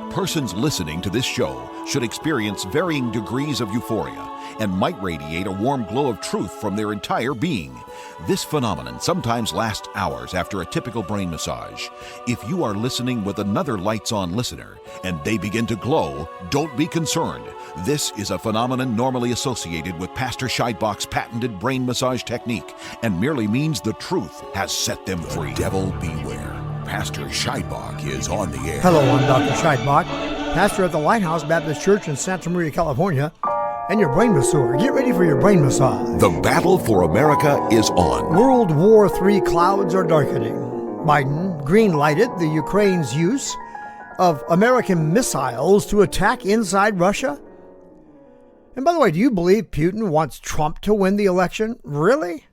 Persons listening to this show should experience varying degrees of euphoria and might radiate a warm glow of truth from their entire being. This phenomenon sometimes lasts hours after a typical brain massage. If you are listening with another lights-on listener and they begin to glow, don't be concerned. This is a phenomenon normally associated with Pastor Scheidbach's patented brain massage technique and merely means the truth has set them free. Devil beware. Pastor Scheidbach is on the air. Hello, I'm Dr. Scheidbach, pastor at the Lighthouse Baptist Church in Santa Maria, California, and your brain masseur. Get ready for your brain massage. The battle for America is on. World War III clouds are darkening. Biden green-lighted the Ukraine's use of American missiles to attack inside Russia. And by the way, do you believe Putin wants Trump to win the election? Really?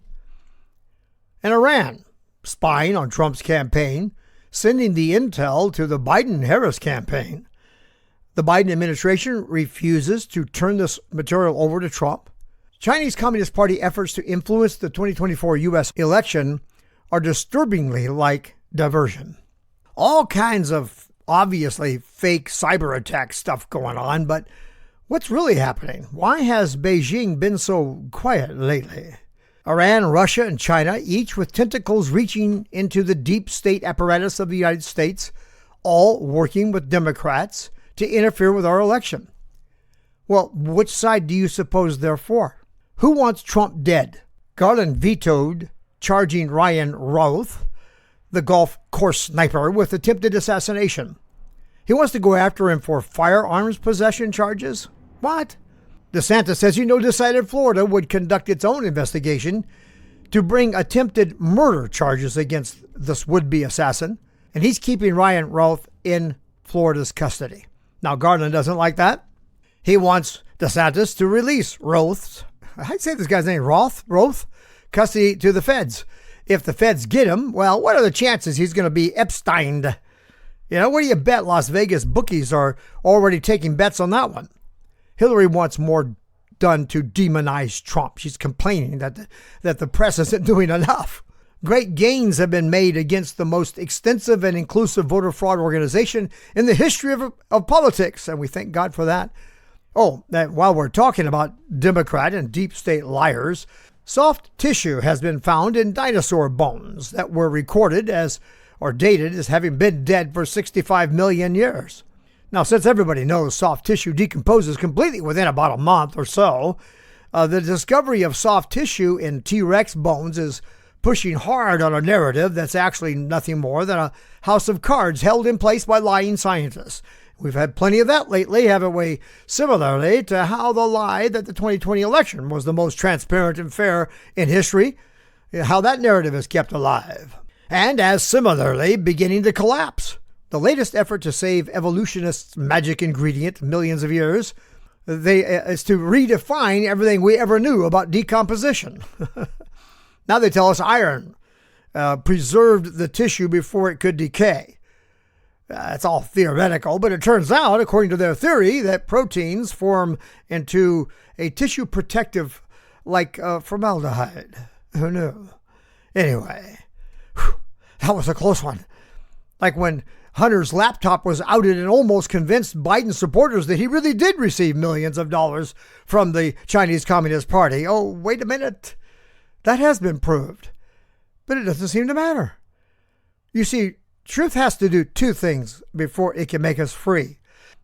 And Iran, spying on Trump's campaign, sending the intel to the Biden-Harris campaign. The Biden administration refuses to turn this material over to Trump. Chinese Communist Party efforts to influence the 2024 U.S. election are disturbingly like diversion. All kinds of obviously fake cyber attack stuff going on, but what's really happening? Why has Beijing been so quiet lately? Iran, Russia, and China, each with tentacles reaching into the deep state apparatus of the United States, all working with Democrats to interfere with our election. Well, which side do you suppose they're for? Who wants Trump dead? Garland vetoed charging Ryan Roth, the golf course sniper, with attempted assassination. He wants to go after him for firearms possession charges? What? DeSantis says decided Florida would conduct its own investigation to bring attempted murder charges against this would-be assassin, and he's keeping Ryan Roth in Florida's custody. Now, Garland doesn't like that. He wants DeSantis to release Roth, I'd say this guy's name, Roth, custody to the feds. If the feds get him, well, what are the chances he's going to be Epsteined? What do you bet Las Vegas bookies are already taking bets on that one? Hillary wants more done to demonize Trump. She's complaining that the press isn't doing enough. Great gains have been made against the most extensive and inclusive voter fraud organization in the history of politics, and we thank God for that. Oh, that while we're talking about Democrat and deep state liars, soft tissue has been found in dinosaur bones that were recorded as or dated as having been dead for 65 million years. Now, since everybody knows soft tissue decomposes completely within about a month or so, the discovery of soft tissue in T-Rex bones is pushing hard on a narrative that's actually nothing more than a house of cards held in place by lying scientists. We've had plenty of that lately, haven't we? Similarly to how the lie that the 2020 election was the most transparent and fair in history, how that narrative is kept alive. And as similarly beginning to collapse. The latest effort to save evolutionists' magic ingredient, millions of years, is to redefine everything we ever knew about decomposition. Now they tell us iron preserved the tissue before it could decay. It's all theoretical, but it turns out, according to their theory, that proteins form into a tissue protective like formaldehyde. Who knew? Anyway, that was a close one. Like when Hunter's laptop was outed and almost convinced Biden supporters that he really did receive millions of dollars from the Chinese Communist Party. Oh, wait a minute. That has been proved. But it doesn't seem to matter. You see, truth has to do two things before it can make us free.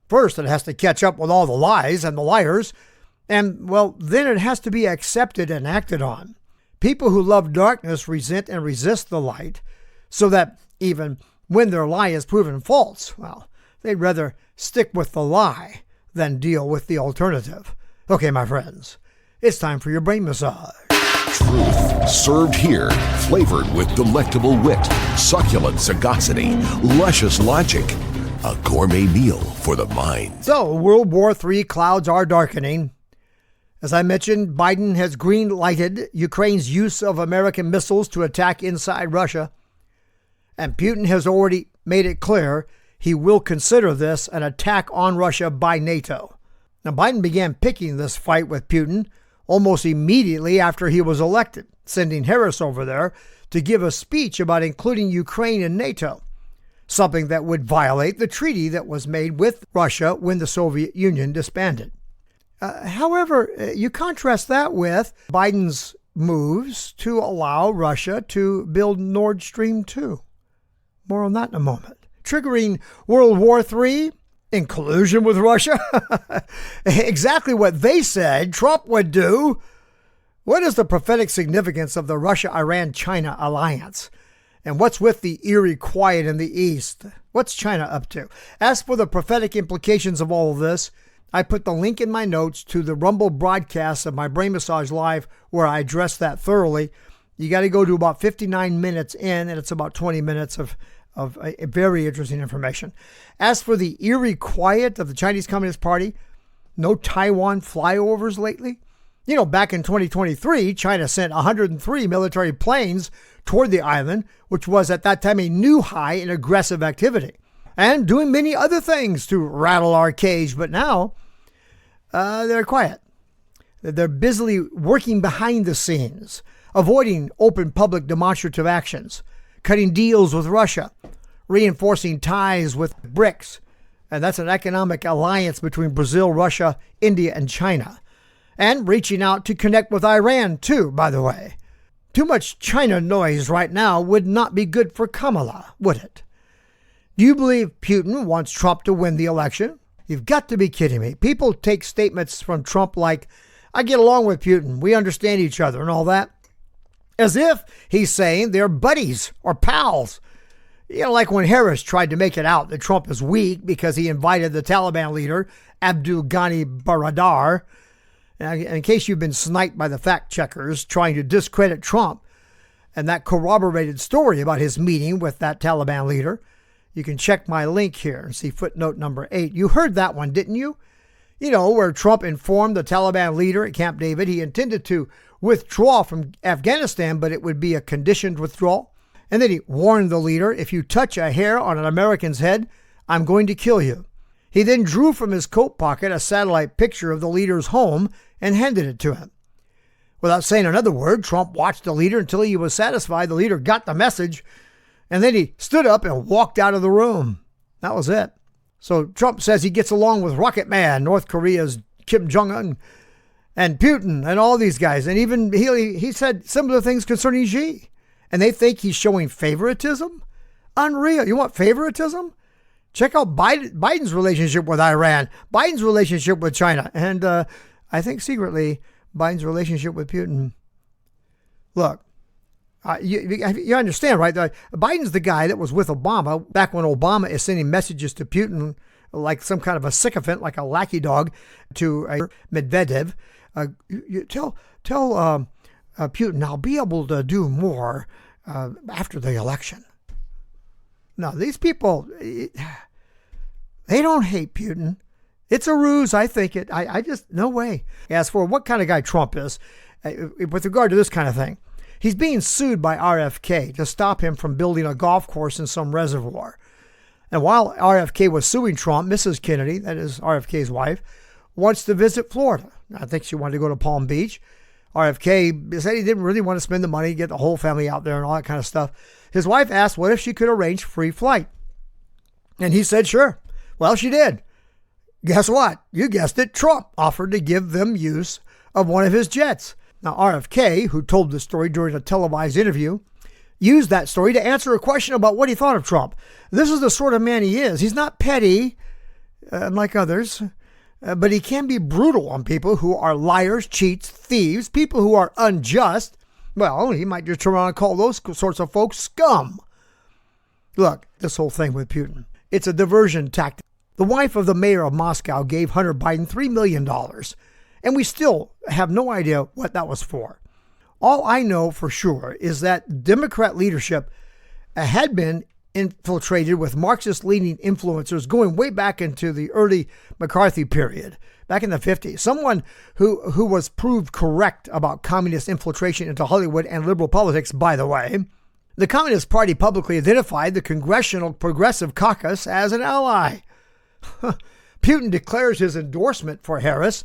First, it has to catch up with all the lies and the liars. And, well, then it has to be accepted and acted on. People who love darkness resent and resist the light, so that even when their lie is proven false, well, they'd rather stick with the lie than deal with the alternative. Okay, my friends, it's time for your brain massage. Truth served here, flavored with delectable wit, succulent sagacity, luscious logic. A gourmet meal for the mind. So, World War III clouds are darkening. As I mentioned, Biden has green-lighted Ukraine's use of American missiles to attack inside Russia. And Putin has already made it clear he will consider this an attack on Russia by NATO. Now, Biden began picking this fight with Putin almost immediately after he was elected, sending Harris over there to give a speech about including Ukraine in NATO. something that would violate the treaty that was made with Russia when the Soviet Union disbanded. However, you contrast that with Biden's moves to allow Russia to build Nord Stream 2. More on that in a moment. Triggering World War III in collusion with Russia? Exactly what they said Trump would do. What is the prophetic significance of the Russia-Iran-China alliance? And what's with the eerie quiet in the East? What's China up to? As for the prophetic implications of all of this, I put the link in my notes to the Rumble broadcast of my Brain Massage Live where I address that thoroughly. You got to go to about 59 minutes in, and it's about 20 minutes of a very interesting information. As for the eerie quiet of the Chinese Communist Party, no Taiwan flyovers lately. You know, back in 2023, China sent 103 military planes toward the island, which was at that time a new high in aggressive activity, and doing many other things to rattle our cage. But now they're quiet. They're busily working behind the scenes, avoiding open public demonstrative actions, cutting deals with Russia, reinforcing ties with BRICS, and that's an economic alliance between Brazil, Russia, India, and China, and reaching out to connect with Iran too, by the way. Too much China noise right now would not be good for Kamala, would it? Do you believe Putin wants Trump to win the election? You've got to be kidding me. People take statements from Trump like, I get along with Putin, we understand each other and all that, as if he's saying they're buddies or pals. You know, like when Harris tried to make it out that Trump is weak because he invited the Taliban leader, Abdul Ghani Baradar. Now, in case you've been sniped by the fact checkers trying to discredit Trump and that corroborated story about his meeting with that Taliban leader, you can check my link here and see footnote number 8. You heard that one, didn't you? You know, where Trump informed the Taliban leader at Camp David he intended to withdraw from Afghanistan, but it would be a conditioned withdrawal. And then he warned the leader, if you touch a hair on an American's head, I'm going to kill you. He then drew from his coat pocket a satellite picture of the leader's home and handed it to him. Without saying another word, Trump watched the leader until he was satisfied the leader got the message, and then he stood up and walked out of the room. That was it. So Trump says he gets along with Rocket Man, North Korea's Kim Jong-un, and Putin, and all these guys. And even he said similar things concerning Xi. And they think he's showing favoritism? Unreal. You want favoritism? Check out Biden's relationship with Iran, Biden's relationship with China, and I think secretly Biden's relationship with Putin. Look, you understand, right? Biden's the guy that was with Obama back when Obama is sending messages to Putin like some kind of a sycophant, like a lackey dog to Medvedev. Tell Putin I'll be able to do more after the election. No, these people, they don't hate Putin. It's a ruse, I think. I just, no way. As for what kind of guy Trump is, with regard to this kind of thing, he's being sued by RFK to stop him from building a golf course in some reservoir. And while RFK was suing Trump, Mrs. Kennedy, that is RFK's wife, wants to visit Florida. I think she wanted to go to Palm Beach. RFK said he didn't really want to spend the money, get the whole family out there and all that kind of stuff. His wife asked what if she could arrange free flight. And he said, sure. Well, she did. Guess what? You guessed it. Trump offered to give them use of one of his jets. Now, RFK, who told the story during a televised interview, used that story to answer a question about what he thought of Trump. This is the sort of man he is. He's not petty, like others, but he can be brutal on people who are liars, cheats, thieves, people who are unjust. Well, he might just turn around and call those sorts of folks scum. Look, this whole thing with Putin, it's a diversion tactic. The wife of the mayor of Moscow gave Hunter Biden $3 million, and we still have no idea what that was for. All I know for sure is that Democrat leadership had been infiltrated with Marxist-leaning influencers going way back into the early McCarthy period, back in the 50s. Someone who was proved correct about communist infiltration into Hollywood and liberal politics, by the way. The Communist Party publicly identified the Congressional Progressive Caucus as an ally. Putin declares his endorsement for Harris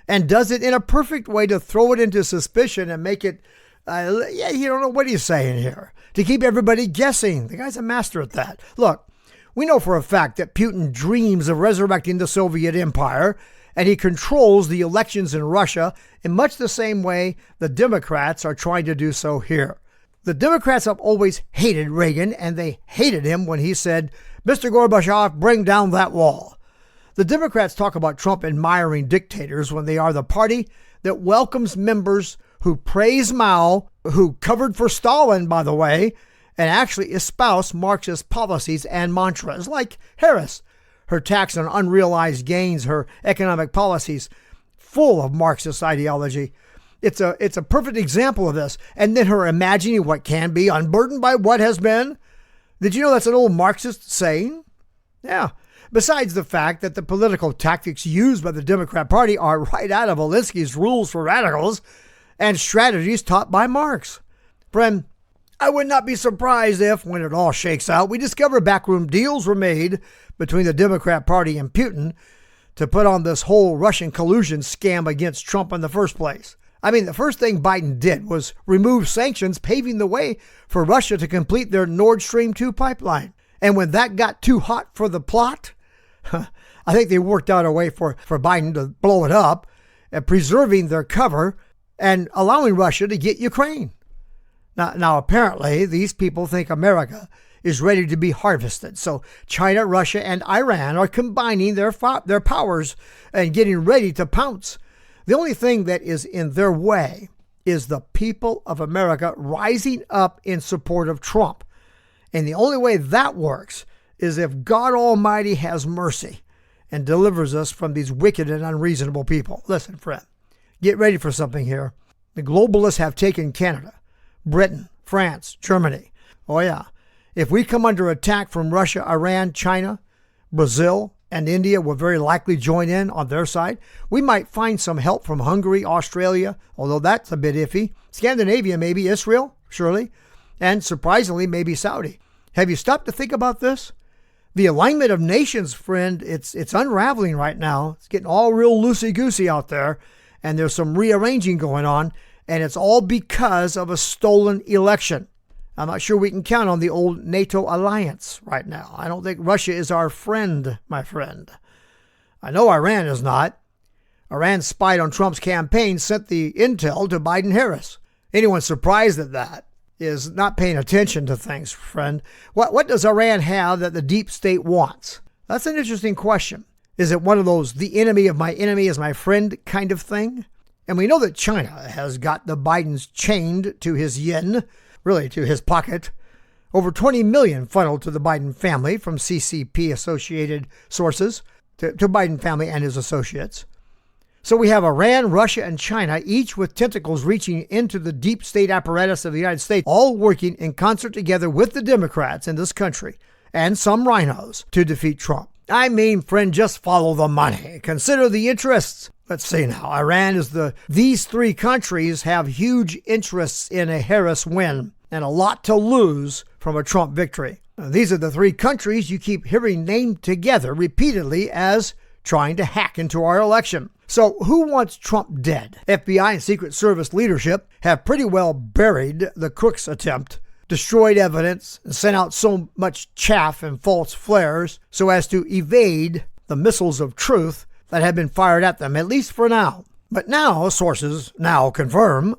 and does it in a perfect way to throw it into suspicion and make it, you don't know what he's saying here, to keep everybody guessing. The guy's a master at that. Look, We know for a fact that Putin dreams of resurrecting the Soviet Empire, and he controls the elections in Russia in much the same way the Democrats are trying to do so here. The Democrats have always hated Reagan, and they hated him when he said, "Mr. Gorbachev, bring down that wall." The Democrats talk about Trump admiring dictators when they are the party that welcomes members who praise Mao, who covered for Stalin, by the way, and actually espouse Marxist policies and mantras, like Harris, her tax on unrealized gains, her economic policies, full of Marxist ideology. It's a perfect example of this. And then her imagining what can be, unburdened by what has been. Did you know that's an old Marxist saying? Yeah. Besides the fact that the political tactics used by the Democrat Party are right out of Alinsky's Rules for Radicals and strategies taught by Marx. Friend, I would not be surprised if, when it all shakes out, we discover backroom deals were made between the Democrat Party and Putin to put on this whole Russian collusion scam against Trump in the first place. I mean, the first thing Biden did was remove sanctions, paving the way for Russia to complete their Nord Stream 2 pipeline. And when that got too hot for the plot, I think they worked out a way for Biden to blow it up, preserving their cover and allowing Russia to get Ukraine. Now, apparently, these people think America is ready to be harvested. So China, Russia, and Iran are combining their powers and getting ready to pounce. The only thing that is in their way is the people of America rising up in support of Trump. And the only way that works is if God Almighty has mercy and delivers us from these wicked and unreasonable people. Listen, friend, get ready for something here. The globalists have taken Canada, Britain, France, Germany. Oh yeah. If we come under attack from Russia, Iran, China, Brazil, and India will very likely join in on their side. We might find some help from Hungary, Australia, although that's a bit iffy. Scandinavia, maybe Israel, surely. And surprisingly, maybe Saudi. Have you stopped to think about this? The alignment of nations, friend, it's unraveling right now. It's getting all real loosey-goosey out there. And there's some rearranging going on. And it's all because of a stolen election. I'm not sure we can count on the old NATO alliance right now. I don't think Russia is our friend, my friend. I know Iran is not. Iran spied on Trump's campaign, sent the intel to Biden-Harris. Anyone surprised at that is not paying attention to things, friend. What does Iran have that the deep state wants? That's an interesting question. Is it one of those the enemy of my enemy is my friend kind of thing? And we know that China has got the Bidens chained to his yen, really to his pocket. Over 20 million funneled to the Biden family from CCP associated sources to Biden family and his associates. So we have Iran, Russia, and China, each with tentacles reaching into the deep state apparatus of the United States, all working in concert together with the Democrats in this country and some rhinos to defeat Trump. I mean, friend, just follow the money. Consider the interests. Let's see now. Iran is these three countries have huge interests in a Harris win and a lot to lose from a Trump victory. Now, these are the three countries you keep hearing named together repeatedly as trying to hack into our election. So who wants Trump dead? FBI and Secret Service leadership have pretty well buried the crook's attempt, destroyed evidence, and sent out so much chaff and false flares so as to evade the missiles of truth that have been fired at them, at least for now. But now, sources now confirm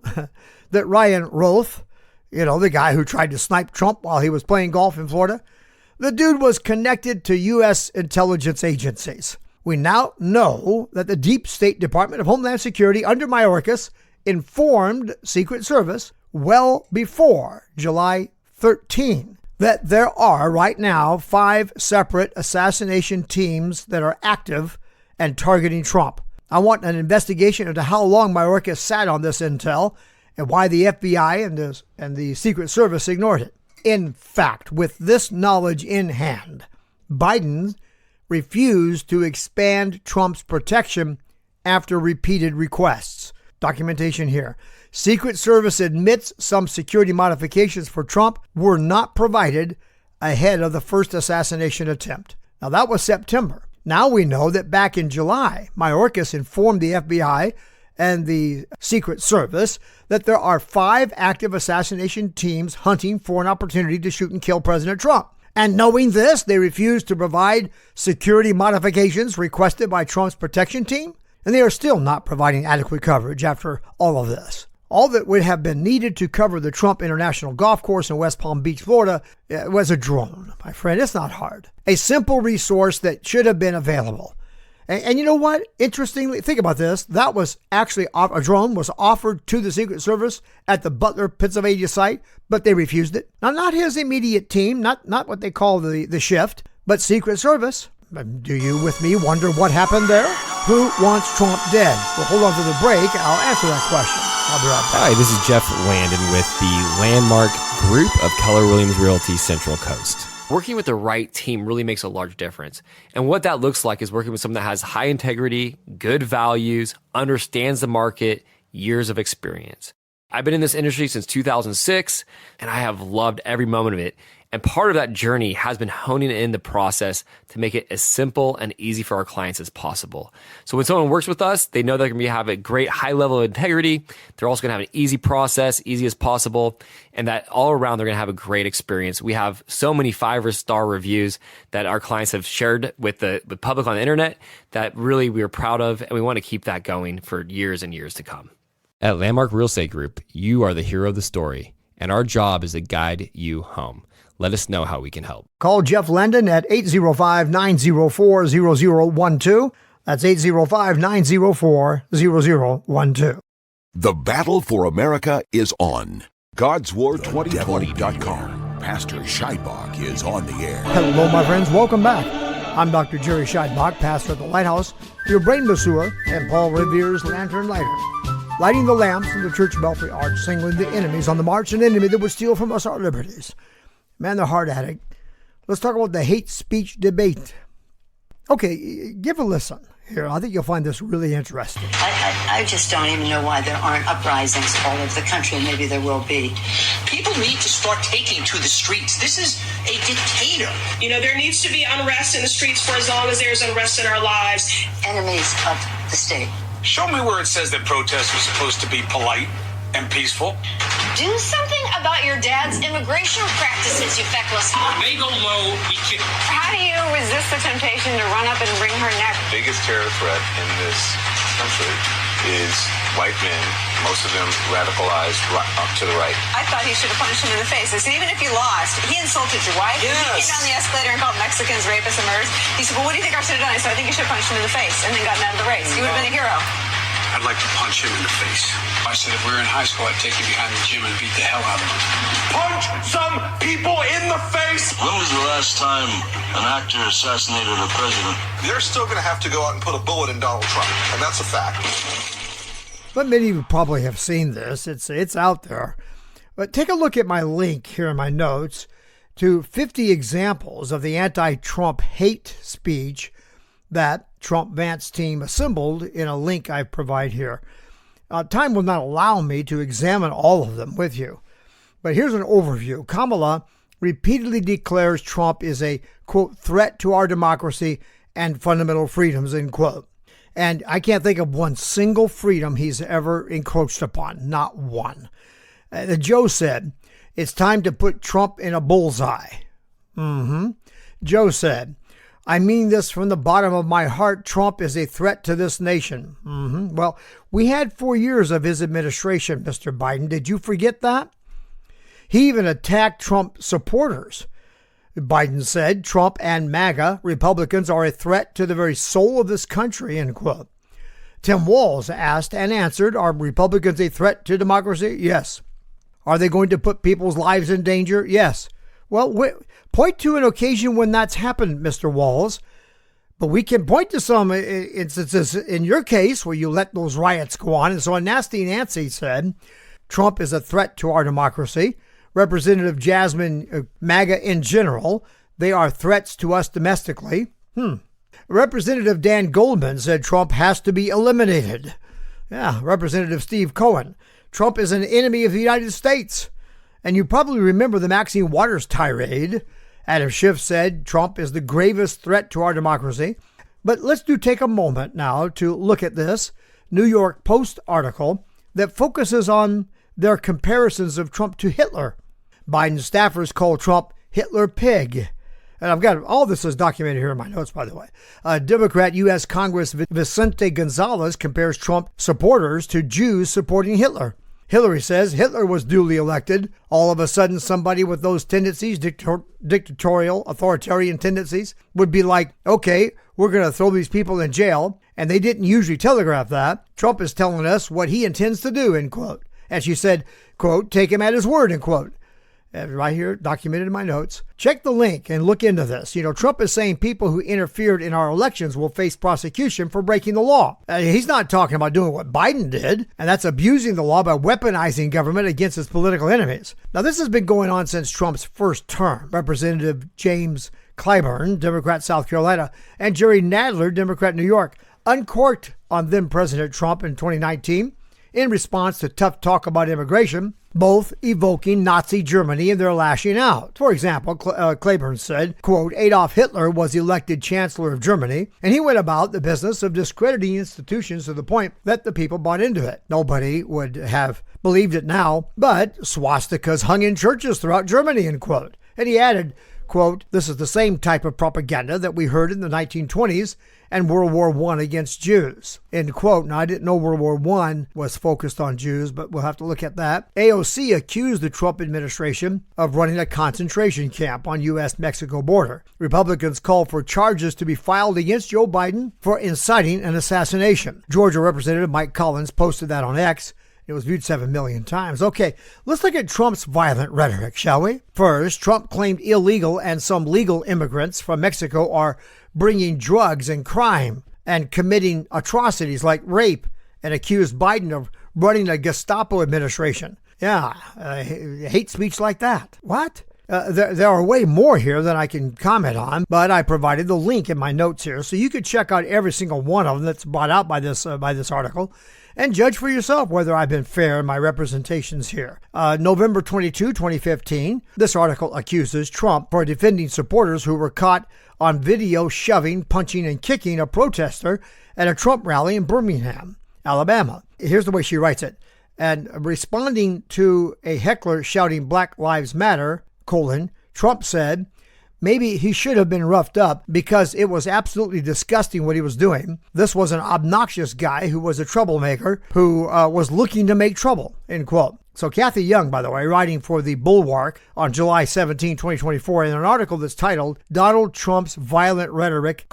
that Ryan Roth, the guy who tried to snipe Trump while he was playing golf in Florida, the dude was connected to U.S. intelligence agencies. We now know that the Deep State Department of Homeland Security under Mayorkas informed Secret Service well before July 13 that there are right now 5 separate assassination teams that are active and targeting Trump. I want an investigation into how long Mayorkas sat on this intel and why the FBI and the Secret Service ignored it. In fact, with this knowledge in hand, Biden refused to expand Trump's protection after repeated requests. Documentation here. Secret Service admits some security modifications for Trump were not provided ahead of the first assassination attempt. Now, that was September. Now we know that back in July, Mayorkas informed the FBI and the Secret Service that there are 5 active assassination teams hunting for an opportunity to shoot and kill President Trump. And knowing this, they refused to provide security modifications requested by Trump's protection team, and they are still not providing adequate coverage after all of this. All that would have been needed to cover the Trump International Golf Course in West Palm Beach, Florida, was a drone, my friend. It's not hard. A simple resource that should have been available. And you know what? Interestingly, think about this. That was actually a drone was offered to the Secret Service at the Butler, Pennsylvania site, but they refused it. Now, not his immediate team, not what they call the shift, but Secret Service. Do you, with me, wonder what happened there? Who wants Trump dead? Well, hold on to the break. I'll answer that question. I'll be right back. Hi, this is Jeff Landon with the Landmark Group of Keller Williams Realty Central Coast. Working with the right team really makes a large difference. And what that looks like is working with someone that has high integrity, good values, understands the market, years of experience. I've been in this industry since 2006, and I have loved every moment of it. And part of that journey has been honing in the process to make it as simple and easy for our clients as possible. So when someone works with us, they know they're going to have a great high level of integrity. They're also going to have an easy process, easy as possible, and that all around they're going to have a great experience. We have so many 5-star reviews that our clients have shared with the public on the internet that really we are proud of, and we want to keep that going for years and years to come. At Landmark Real Estate Group, you are the hero of the story, and our job is to guide you home. Let us know how we can help. Call Jeff Landon at 805-904-0012. That's 805-904-0012. The battle for America is on. God'sWar2020.com. Pastor Scheidbach is on the air. Hello, my friends. Welcome back. I'm Dr. Jerry Scheidbach, pastor at the Lighthouse, your brain masseur, and Paul Revere's lantern lighter. Lighting the lamps in the church belfry arch, signaling the enemies on the march, an enemy that would steal from us our liberties. Man, they're hard at it. Let's talk about the hate speech debate. Okay, give a listen. Here, I think you'll find this really interesting. I just don't even know why there aren't uprisings all over the country. Maybe there will be. People need to start taking to the streets. This is a dictator. You know, there needs to be unrest in the streets for as long as there's unrest in our lives. Enemies of the state. Show me where it says that protests are supposed to be polite and peaceful. Do something about your dad's immigration practices, you feckless. They go low, we kick. How do you resist the temptation to run up and wring her neck? The biggest terror threat in this country is white men, most of them radicalized up to the right. I thought he should have punched him in the face. I said, even if you lost, he insulted your wife. Yes. He came down the escalator and called Mexicans rapists and murderers. He said, well, what do you think I should have done? I said, I think you should have punched him in the face and then gotten out of the race. You would have been a hero. I'd like to punch him in the face. I said if we were in high school, I'd take you behind the gym and beat the hell out of him. Punch some people in the face! When was the last time an actor assassinated a president? They're still going to have to go out and put a bullet in Donald Trump, and that's a fact. But many of you probably have seen this. It's out there. But take a look at my link here in my notes to 50 examples of the anti-Trump hate speech that Trump-Vance team assembled in a link I provide here. Time will not allow me to examine all of them with you. But here's an overview. Kamala repeatedly declares Trump is a, quote, threat to our democracy and fundamental freedoms, end quote. And I can't think of one single freedom he's ever encroached upon. Not one. Joe said, it's time to put Trump in a bullseye. Joe said, I mean this from the bottom of my heart. Trump is a threat to this nation. Well, we had 4 years of his administration, Mr. Biden. Did you forget that? He even attacked Trump supporters. Biden said Trump and MAGA Republicans are a threat to the very soul of this country, end quote. Tim Walz asked and answered, are Republicans a threat to democracy? Yes. Are they going to put people's lives in danger? Yes. Well, point to an occasion when that's happened, Mr. Walz. But we can point to some instances in your case where you let those riots go on. And so Nasty Nancy said, Trump is a threat to our democracy. Representative Jasmine, MAGA in general, they are threats to us domestically. Representative Dan Goldman said Trump has to be eliminated. Yeah, Representative Steve Cohen, Trump is an enemy of the United States. And you probably remember the Maxine Waters tirade. Adam Schiff said Trump is the gravest threat to our democracy. But let's take a moment now to look at this New York Post article that focuses on their comparisons of Trump to Hitler. Biden staffers call Trump Hitler pig. And I've got all this is documented here in my notes, by the way. Democrat U.S. Congress Vicente Gonzalez compares Trump supporters to Jews supporting Hitler. Hillary says Hitler was duly elected. All of a sudden, somebody with those tendencies, dictatorial, authoritarian tendencies, would be like, okay, we're going to throw these people in jail. And they didn't usually telegraph that. Trump is telling us what he intends to do, end quote. And she said, quote, take him at his word, end quote. Right here, documented in my notes. Check the link and look into this. Trump is saying people who interfered in our elections will face prosecution for breaking the law. He's not talking about doing what Biden did, and that's abusing the law by weaponizing government against his political enemies. Now, this has been going on since Trump's first term. Representative James Clyburn, Democrat, South Carolina, and Jerry Nadler, Democrat, New York, uncorked on then President Trump in 2019 in response to tough talk about immigration, both evoking Nazi Germany and their lashing out. For example, Clyburn said, quote, Adolf Hitler was elected Chancellor of Germany, and he went about the business of discrediting institutions to the point that the people bought into it. Nobody would have believed it now, but swastikas hung in churches throughout Germany, end quote. And he added, quote, this is the same type of propaganda that we heard in the 1920s and World War I against Jews, end quote. Now, I didn't know World War I was focused on Jews, but we'll have to look at that. AOC accused the Trump administration of running a concentration camp on U.S.-Mexico border. Republicans called for charges to be filed against Joe Biden for inciting an assassination. Georgia Representative Mike Collins posted that on X. It was viewed 7 million times. Okay, let's look at Trump's violent rhetoric, shall we? First, Trump claimed illegal and some legal immigrants from Mexico are bringing drugs and crime and committing atrocities like rape, and accused Biden of running a Gestapo administration. Yeah, hate speech like that. What? There are way more here than I can comment on, but I provided the link in my notes here, so you could check out every single one of them that's brought out by this article, and judge for yourself whether I've been fair in my representations here. November 22, 2015, this article accuses Trump for defending supporters who were caught on video shoving, punching, and kicking a protester at a Trump rally in Birmingham, Alabama. Here's the way she writes it. And responding to a heckler shouting Black Lives Matter, Trump said, maybe he should have been roughed up because it was absolutely disgusting what he was doing. This was an obnoxious guy who was a troublemaker who was looking to make trouble, end quote. So Kathy Young, by the way, writing for the Bulwark on July 17, 2024, in an article that's titled Donald Trump's Violent Rhetoric,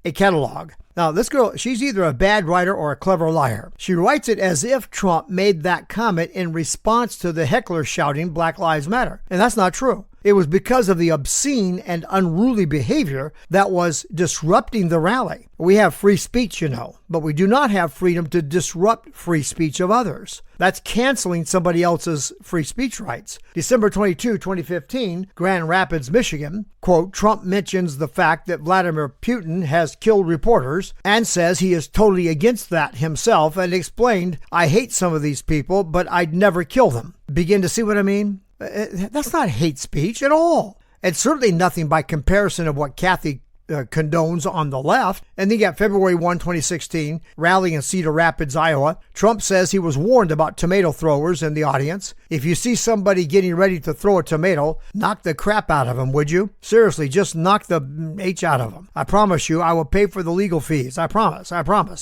a Catalog. Now, this girl, she's either a bad writer or a clever liar. She writes it as if Trump made that comment in response to the heckler shouting Black Lives Matter. And that's not true. It was because of the obscene and unruly behavior that was disrupting the rally. We have free speech, but we do not have freedom to disrupt free speech of others. That's canceling somebody else's free speech rights. December 22, 2015, Grand Rapids, Michigan, quote, Trump mentions the fact that Vladimir Putin has killed reporters and says he is totally against that himself and explained, I hate some of these people, but I'd never kill them. Begin to see what I mean? That's not hate speech at all. And certainly nothing by comparison of what Kathy condones on the left. And then you got February 1, 2016, rally in Cedar Rapids, Iowa. Trump says he was warned about tomato throwers in the audience. If you see somebody getting ready to throw a tomato, knock the crap out of them, would you? Seriously, just knock the H out of them. I promise you, I will pay for the legal fees. I promise,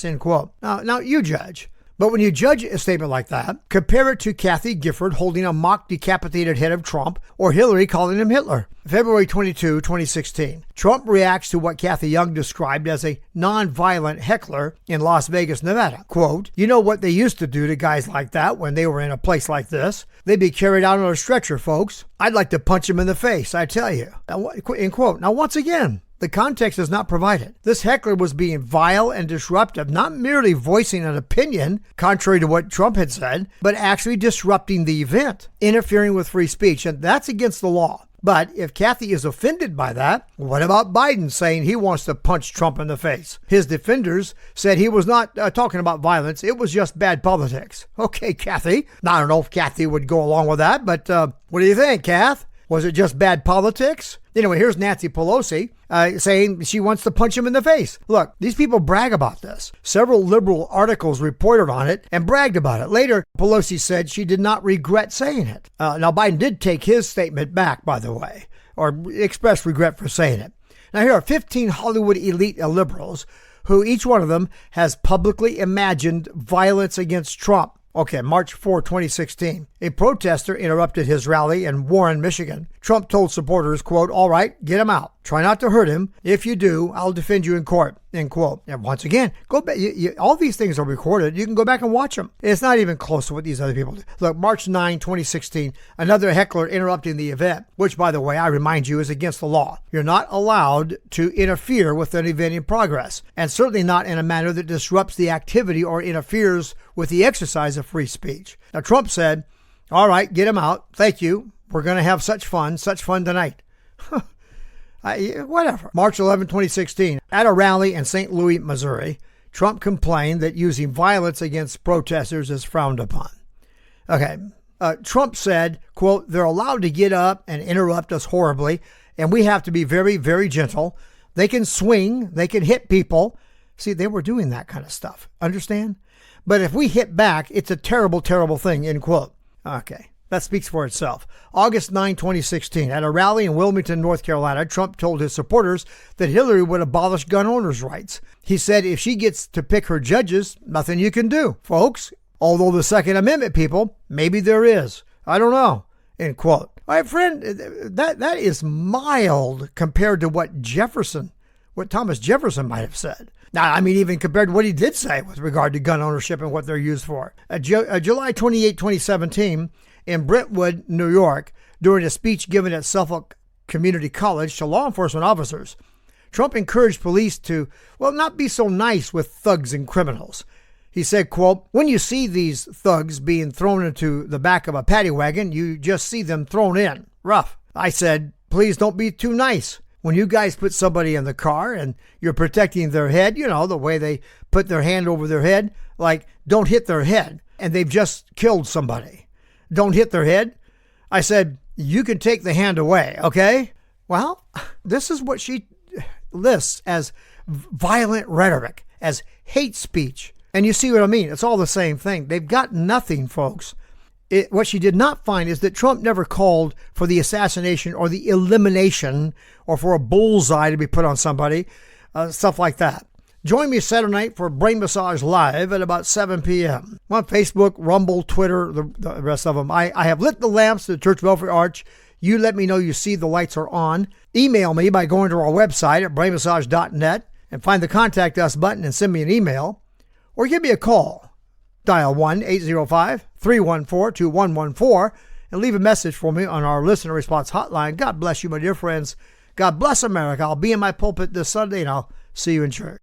end quote. Now you judge. But when you judge a statement like that, compare it to Kathy Gifford holding a mock decapitated head of Trump or Hillary calling him Hitler. February 22, 2016. Trump reacts to what Kathy Young described as a non-violent heckler in Las Vegas, Nevada. Quote, you know what they used to do to guys like that when they were in a place like this? They'd be carried out on a stretcher, folks. I'd like to punch him in the face, I tell you. End quote. Now, once again, the context is not provided. This heckler was being vile and disruptive, not merely voicing an opinion, contrary to what Trump had said, but actually disrupting the event, interfering with free speech, and that's against the law. But if Kathy is offended by that, what about Biden saying he wants to punch Trump in the face? His defenders said he was not talking about violence. It was just bad politics. Okay, Kathy. Now, I don't know if Kathy would go along with that, but what do you think, Kath? Was it just bad politics? Anyway, here's Nancy Pelosi saying she wants to punch him in the face. Look, these people brag about this. Several liberal articles reported on it and bragged about it. Later, Pelosi said she did not regret saying it. Now, Biden did take his statement back, by the way, or expressed regret for saying it. Now, here are 15 Hollywood elite liberals who each one of them has publicly imagined violence against Trump. Okay, March 4, 2016. A protester interrupted his rally in Warren, Michigan. Trump told supporters, quote, "All right, get him out. Try not to hurt him. If you do, I'll defend you in court," end quote. And once again, go back. All these things are recorded. You can go back and watch them. It's not even close to what these other people do. Look, March 9, 2016, another heckler interrupting the event, which, by the way, I remind you, is against the law. You're not allowed to interfere with an event in progress, and certainly not in a manner that disrupts the activity or interferes with the exercise of free speech. Now, Trump said, "All right, get him out. Thank you. We're going to have such fun tonight." Whatever. March 11, 2016. At a rally in St. Louis, Missouri, Trump complained that using violence against protesters is frowned upon. Okay. Trump said, quote, "They're allowed to get up and interrupt us horribly, and we have to be very, very gentle. They can swing. They can hit people." See, they were doing that kind of stuff. Understand? "But if we hit back, it's a terrible, terrible thing," end quote. Okay. That speaks for itself. August 9, 2016, at a rally in Wilmington, North Carolina, Trump told his supporters that Hillary would abolish gun owners' rights. He said if she gets to pick her judges, nothing you can do, folks. Although the Second Amendment people, maybe there is. I don't know, end quote. All right, friend, that is mild compared to what Thomas Jefferson might have said. Now, I mean, even compared to what he did say with regard to gun ownership and what they're used for. July 28, 2017, in Brentwood, New York, during a speech given at Suffolk Community College to law enforcement officers, Trump encouraged police to, not be so nice with thugs and criminals. He said, quote, "When you see these thugs being thrown into the back of a paddy wagon, you just see them thrown in. Rough." I said, "Please don't be too nice. When you guys put somebody in the car and you're protecting their head, the way they put their hand over their head, like don't hit their head, and they've just killed somebody. Don't hit their head." I said, "You can take the hand away, okay?" Well, this is what she lists as violent rhetoric, as hate speech. And you see what I mean? It's all the same thing. They've got nothing, folks. What she did not find is that Trump never called for the assassination or the elimination or for a bullseye to be put on somebody, stuff like that. Join me Saturday night for Brain Massage Live at about 7 p.m. on Facebook, Rumble, Twitter, the rest of them. I have lit the lamps at the Church Belfry Arch. You let me know you see the lights are on. Email me by going to our website at brainmassage.net and find the Contact Us button and send me an email. Or give me a call. Dial 1-805-314-2114 and leave a message for me on our listener response hotline. God bless you, my dear friends. God bless America. I'll be in my pulpit this Sunday, and I'll see you in church.